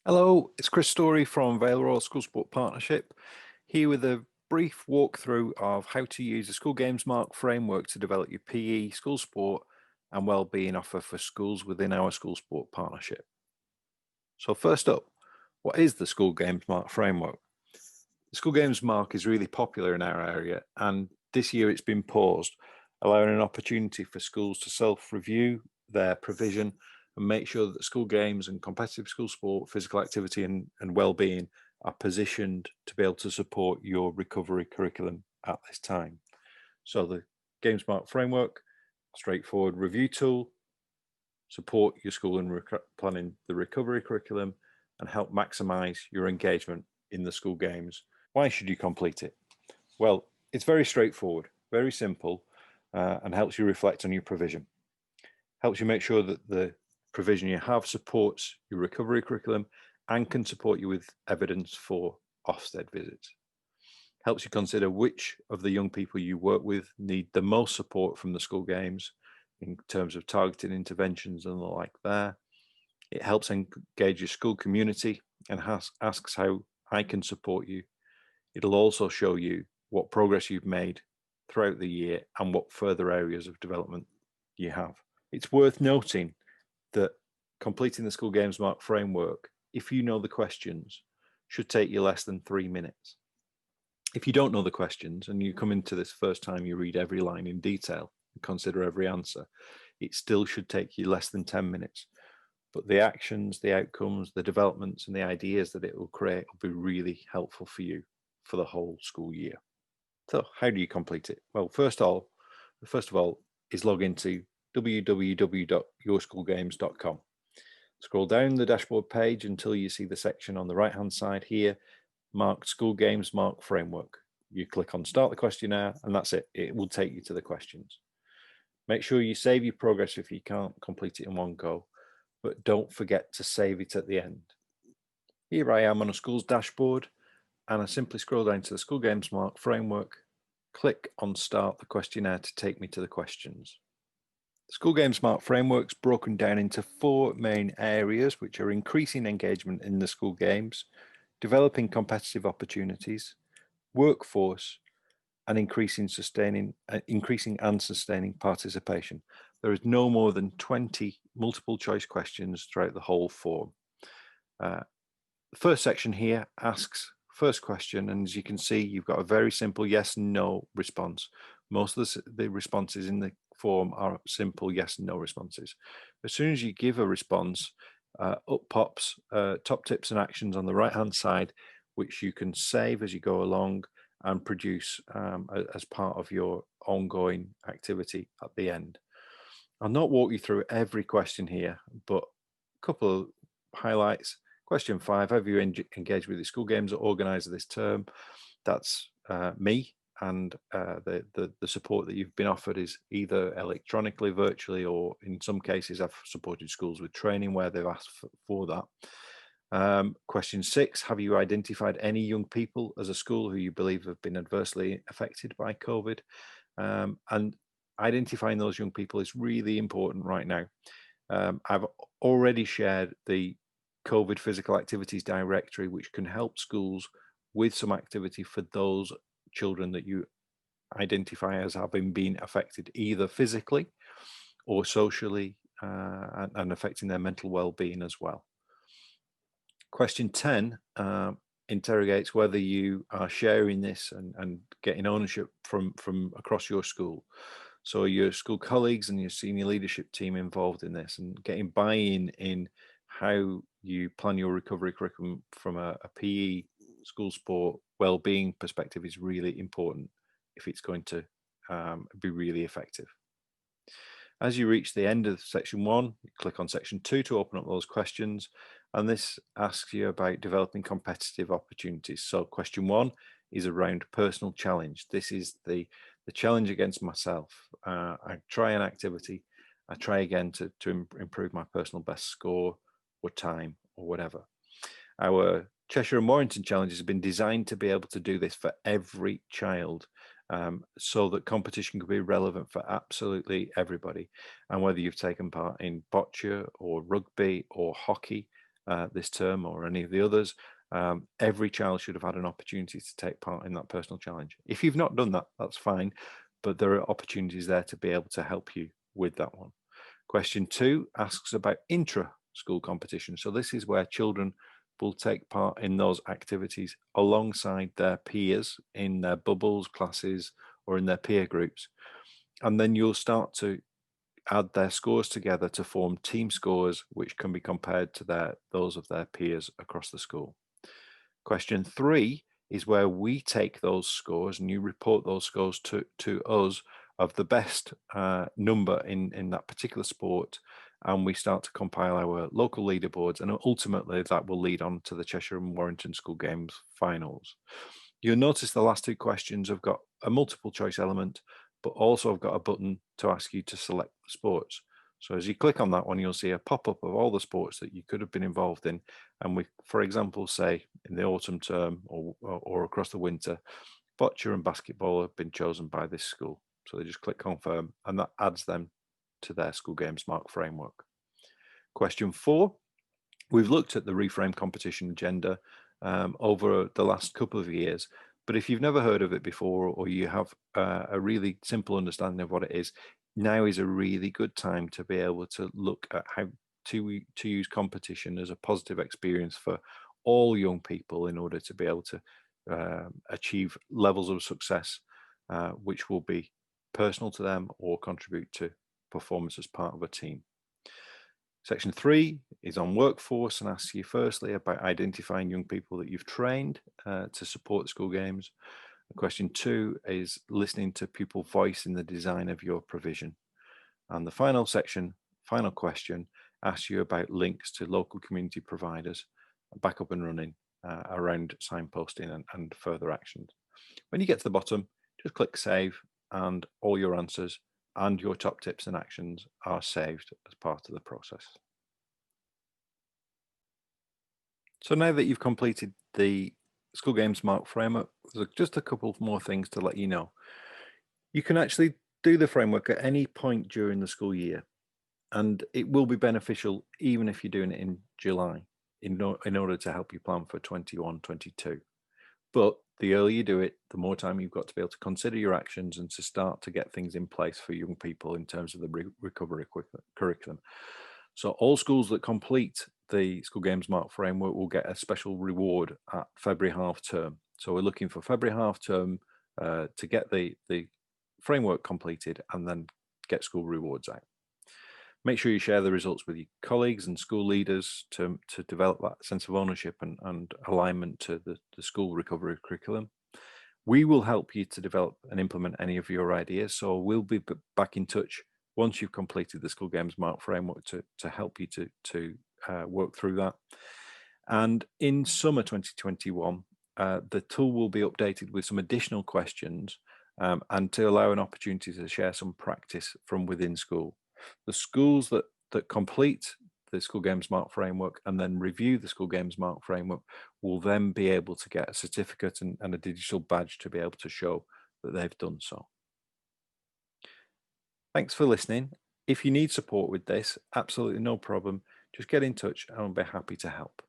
Hello, it's Chris Story from Vale Royal School Sport Partnership, here with a brief walkthrough of how to use the School Games Mark framework to develop your PE, school sport and wellbeing offer for schools within our school sport partnership. So first up, what is the School Games Mark framework? The School Games Mark is really popular in our area, and this year it's been paused, allowing an opportunity for schools to self-review their provision and make sure that school games and competitive school sport, physical activity and well-being are positioned to be able to support your recovery curriculum at this time. So the Games Mark framework, straightforward review tool, support your school in planning the recovery curriculum and help maximize your engagement in the school games. Why should you complete it? Well, it's very straightforward, very simple, and helps you reflect on your provision. Helps you make sure that the provision you have supports your recovery curriculum and can support you with evidence for Ofsted visits. Helps you consider which of the young people you work with need the most support from the school games in terms of targeted interventions and the like there. It helps engage your school community and asks how I can support you. It'll also show you what progress you've made throughout the year and what further areas of development you have. It's worth noting that completing the School Games Mark framework, if you know the questions, should take you less than 3 minutes. If you don't know the questions and you come into this first time, you read every line in detail and consider every answer, it still should take you less than 10 minutes. But the actions, the outcomes, the developments and the ideas that it will create will be really helpful for you for the whole school year. So how do you complete it? Well, first of all is log into www.yourschoolgames.com. Scroll down the dashboard page until you see the section on the right hand side here marked School Games Mark Framework. You click on Start the Questionnaire and that's it. It will take you to the questions. Make sure you save your progress if you can't complete it in one go, but don't forget to save it at the end. Here I am on a school's dashboard and I simply scroll down to the School Games Mark Framework, click on Start the Questionnaire to take me to the questions. The School Games Mark Framework's broken down into 4 main areas, which are increasing engagement in the school games, developing competitive opportunities, workforce, and increasing and sustaining participation. There is no more than 20 multiple choice questions throughout the whole form. The first section here asks first question, and as you can see, you've got a very simple yes and no response. Most of the responses in the form are simple yes and no responses. As soon as you give a response, up pops top tips and actions on the right hand side, which you can save as you go along and produce as part of your ongoing activity at the end. I'll not walk you through every question here, but a couple of highlights. Question 5, have you engaged with the school games organizer this term? That's me, and the support that you've been offered is either electronically, virtually, or in some cases I've supported schools with training where they've asked for that. Question 6, have you identified any young people as a school who you believe have been adversely affected by COVID? And identifying those young people is really important right now. I've already shared the COVID physical activities directory, which can help schools with some activity for those children that you identify as having been affected either physically or socially and affecting their mental well-being as well. Question 10 interrogates whether you are sharing this and getting ownership from across your school. So your school colleagues and your senior leadership team involved in this and getting buy-in in how you plan your recovery curriculum from a PE, school sport, well-being perspective is really important if it's going to be really effective. As you reach the end of section 1, you click on section 2 to open up those questions, and this asks you about developing competitive opportunities. So question 1 is around personal challenge. This is the challenge against myself. I try an activity, I try again to improve my personal best score or time or whatever. Our Cheshire and Warrington challenges have been designed to be able to do this for every child, so that competition can be relevant for absolutely everybody. And whether you've taken part in bocce or rugby or hockey, this term or any of the others. Every child should have had an opportunity to take part in that personal challenge. If you've not done that, that's fine, but there are opportunities there to be able to help you with that one. Question 2 asks about intra-school competition. So this is where children will take part in those activities alongside their peers in their bubbles, classes, or in their peer groups. And then you'll start to add their scores together to form team scores, which can be compared to those of their peers across the school. Question 3 is where we take those scores and you report those scores to us of the best number in that particular sport, and we start to compile our local leaderboards, and ultimately that will lead on to the Cheshire and Warrington School Games finals. You'll notice the last 2 questions have got a multiple choice element, but also have got a button to ask you to select the sports. So as you click on that one, you'll see a pop-up of all the sports that you could have been involved in. And we, for example, say in the autumn term or across the winter, bocce and basketball have been chosen by this school. So they just click confirm, and that adds them to their School Games Mark framework. Question 4, we've looked at the Reframe competition agenda over the last couple of years, but if you've never heard of it before, or you have a really simple understanding of what it is, now is a really good time to be able to look at how to use competition as a positive experience for all young people in order to be able to achieve levels of success which will be personal to them or contribute to performance as part of a team. Section 3 is on workforce and asks you firstly about identifying young people that you've trained to support school games. Question 2 is listening to pupil voice in the design of your provision. And the final section, final question, asks you about links to local community providers back up and running around signposting and further actions. When you get to the bottom, just click save, and all your answers and your top tips and actions are saved as part of the process. So now that you've completed the School Games Mark framework, there's just a couple more things to let you know. You can actually do the framework at any point during the school year, and it will be beneficial even if you're doing it in July in order to help you plan for 21-22. But the earlier you do it, the more time you've got to be able to consider your actions and to start to get things in place for young people in terms of the recovery curriculum. So all schools that complete the School Games Mark framework will get a special reward at February half term. So we're looking for February half term to get the framework completed and then get school rewards out. Make sure you share the results with your colleagues and school leaders to develop that sense of ownership and alignment to the school recovery curriculum. We will help you to develop and implement any of your ideas. So we'll be back in touch once you've completed the School Games Mark framework to help you to work through that. And in summer 2021, the tool will be updated with some additional questions and to allow an opportunity to share some practice from within school. The schools that complete the School Games Mark framework and then review the School Games Mark framework will then be able to get a certificate and a digital badge to be able to show that they've done so. Thanks for listening. If you need support with this, absolutely no problem. Just get in touch and I'll be happy to help.